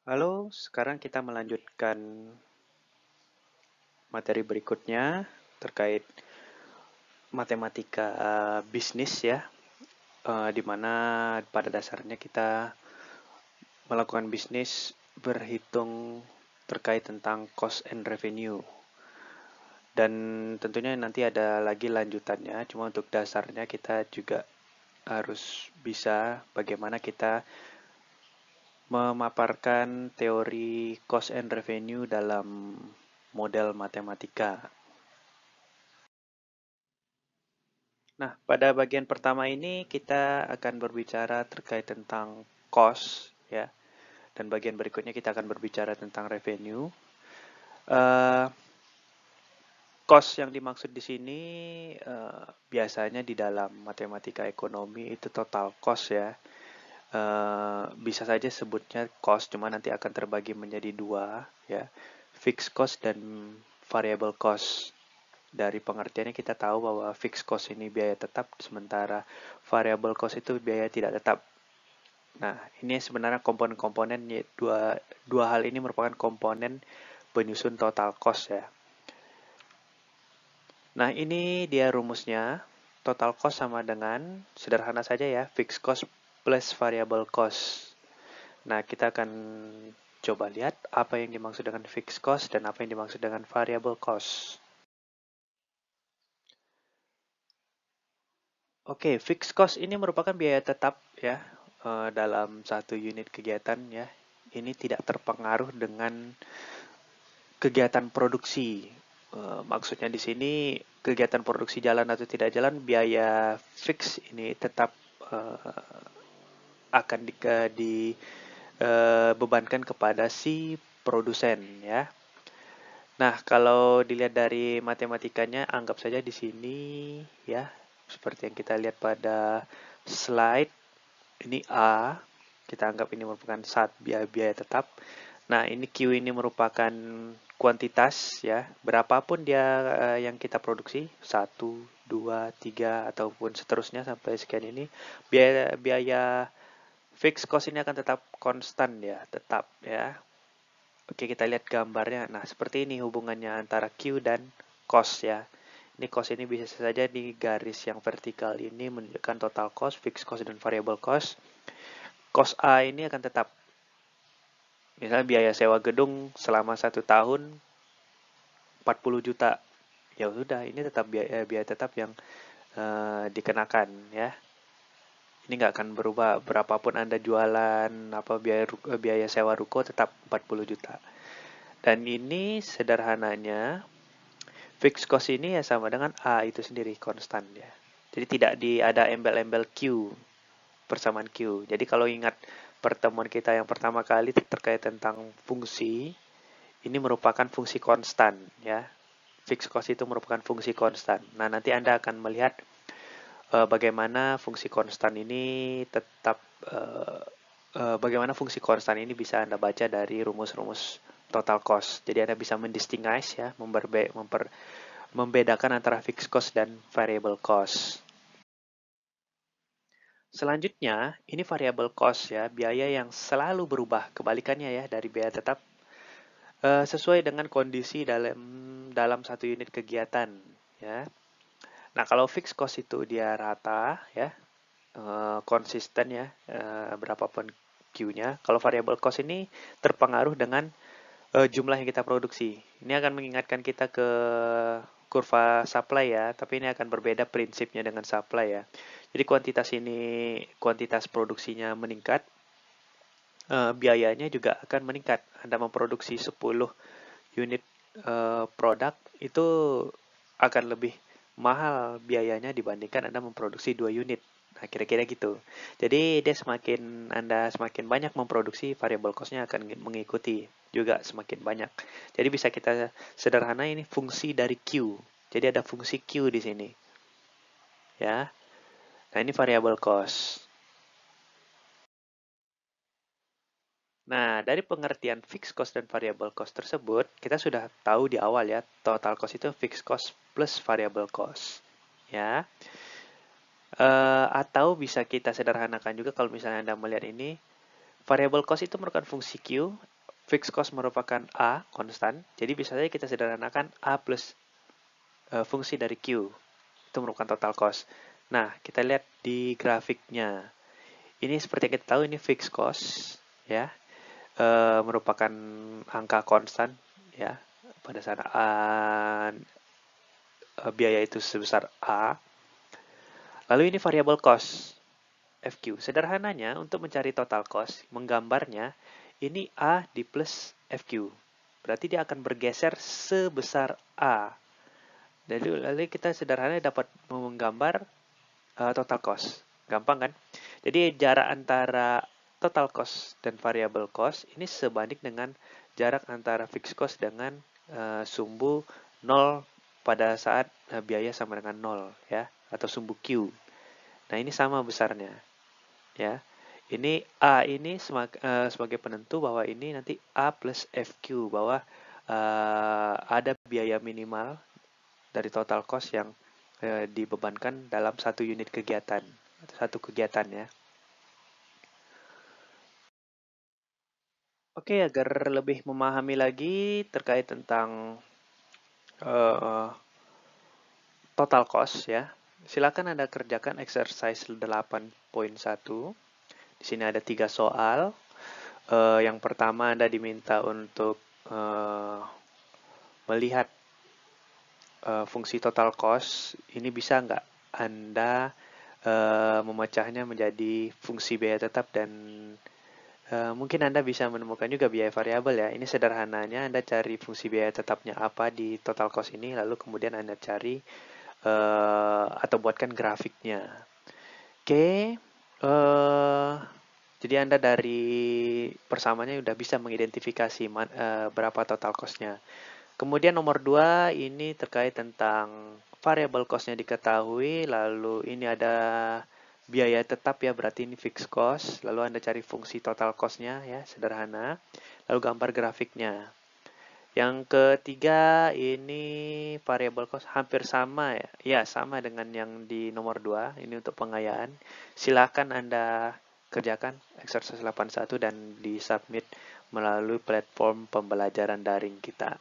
Halo, sekarang kita melanjutkan materi berikutnya terkait matematika bisnis ya, di mana pada dasarnya kita melakukan bisnis berhitung terkait tentang cost and revenue. Dan tentunya nanti ada lagi lanjutannya, cuma untuk dasarnya kita juga harus bisa bagaimana kita memaparkan teori cost and revenue dalam model matematika. Nah, pada bagian pertama ini kita akan berbicara terkait tentang cost ya, dan bagian berikutnya kita akan berbicara tentang revenue. Eh, Cost yang dimaksud di sini biasanya di dalam matematika ekonomi itu total cost ya. Bisa saja sebutnya cost, cuma nanti akan terbagi menjadi dua ya, fixed cost dan variable cost. Dari pengertiannya kita tahu bahwa fixed cost ini biaya tetap, sementara variable cost itu biaya tidak tetap. Nah, ini sebenarnya komponen-komponen dua hal ini merupakan komponen penyusun total cost ya. Nah, ini dia rumusnya. Total cost sama dengan, sederhana saja ya, fixed cost plus variable cost. Nah, kita akan coba lihat apa yang dimaksud dengan fixed cost dan apa yang dimaksud dengan variable cost. Oke, fixed cost ini merupakan biaya tetap ya dalam satu unit kegiatan ya. Ini tidak terpengaruh dengan kegiatan produksi. Maksudnya di sini kegiatan produksi jalan atau tidak jalan, biaya fix ini tetap akan dibebankan kepada si produsen ya. Nah, kalau dilihat dari matematikanya, anggap saja di sini ya, seperti yang kita lihat pada slide, ini A, kita anggap ini merupakan biaya tetap. Nah, ini Q ini merupakan kuantitas ya, berapapun dia yang kita produksi, 1, 2, 3, ataupun seterusnya sampai sekian ini, biaya biaya fixed cost ini akan tetap konstan ya, tetap ya. Oke, kita lihat gambarnya. Nah, seperti ini hubungannya antara Q dan cost ya. Ini cost ini bisa saja di garis yang vertikal ini menunjukkan total cost, fixed cost, dan variable cost. Cost A ini akan tetap. Misalnya biaya sewa gedung selama 1 tahun 40 juta. Ya sudah, ini tetap biaya tetap yang dikenakan ya. Ini nggak akan berubah berapapun Anda jualan, apa biaya sewa ruko tetap 40 juta. Dan ini sederhananya fixed cost ini ya sama dengan A itu sendiri konstan ya. Jadi tidak ada embel-embel Q, persamaan Q. Jadi kalau ingat pertemuan kita yang pertama kali terkait tentang fungsi, ini merupakan fungsi konstan ya. Fixed cost itu merupakan fungsi konstan. Nah, nanti Anda akan melihat bagaimana fungsi konstan ini tetap bagaimana fungsi konstan ini bisa Anda baca dari rumus-rumus total cost. Jadi Anda bisa mendistinguish ya, membedakan antara fixed cost dan variable cost. Selanjutnya, ini variable cost ya, biaya yang selalu berubah, kebalikannya ya dari biaya tetap, sesuai dengan kondisi dalam satu unit kegiatan ya. Nah, kalau fixed cost itu dia rata ya, konsisten ya, berapapun Q-nya. Kalau variable cost ini terpengaruh dengan jumlah yang kita produksi. Ini akan mengingatkan kita ke kurva supply ya, tapi ini akan berbeda prinsipnya dengan supply ya. Jadi kuantitas produksinya meningkat, biayanya juga akan meningkat. Anda memproduksi 10 unit produk itu akan lebih mahal biayanya dibandingkan Anda memproduksi 2 unit. Nah, kira-kira gitu. Jadi Anda semakin banyak memproduksi, variable cost-nya akan mengikuti juga semakin banyak. Jadi bisa kita sederhana ini fungsi dari Q. Jadi ada fungsi Q di sini. Ya. Nah, ini variable cost. Nah, dari pengertian fixed cost dan variable cost tersebut, kita sudah tahu di awal ya, total cost itu fixed cost plus variable cost. Ya. Atau bisa kita sederhanakan juga kalau misalnya Anda melihat ini, variable cost itu merupakan fungsi Q, fixed cost merupakan A, konstan. Jadi bisa saja kita sederhanakan A plus fungsi dari Q. Itu merupakan total cost. Nah, kita lihat di grafiknya. Ini seperti yang kita tahu, ini fixed cost, ya. Merupakan angka konstan, ya. Pada saat biaya itu sebesar A. Lalu ini variable cost, FQ. Sederhananya, untuk mencari total cost, menggambarnya, ini A di plus FQ. Berarti dia akan bergeser sebesar A. Lalu kita sederhananya dapat menggambar total cost. Gampang kan? Jadi jarak antara total cost dan variable cost ini sebanding dengan jarak antara fixed cost dengan sumbu 0 pada saat biaya sama dengan 0, ya, atau sumbu Q. Nah, ini sama besarnya, ya. Ini A ini sebagai penentu bahwa ini nanti A plus FQ, bahwa ada biaya minimal dari total cost yang dibebankan dalam satu unit kegiatan, satu kegiatan, ya. Oke, agar lebih memahami lagi terkait tentang uh, total cost, ya, silakan Anda kerjakan exercise 8.1. Di sini ada 3 soal. Yang pertama Anda diminta untuk melihat fungsi total cost. Ini bisa nggak Anda memecahnya menjadi fungsi biaya tetap dan mungkin Anda bisa menemukan juga biaya variabel, ya. Ini sederhananya Anda cari fungsi biaya tetapnya apa di total cost ini, lalu kemudian Anda cari atau buatkan grafiknya. Oke, jadi Anda dari persamanya sudah bisa mengidentifikasi berapa total cost-nya. Kemudian nomor 2 ini terkait tentang variable cost-nya diketahui, lalu ini ada biaya tetap, ya, berarti ini fixed cost, lalu Anda cari fungsi total cost-nya, ya, sederhana, lalu gambar grafiknya. Yang ketiga ini variable cost hampir sama, ya, ya, sama dengan yang di nomor 2, ini untuk pengayaan. Silakan Anda kerjakan exercise 81 dan disubmit melalui platform pembelajaran daring kita.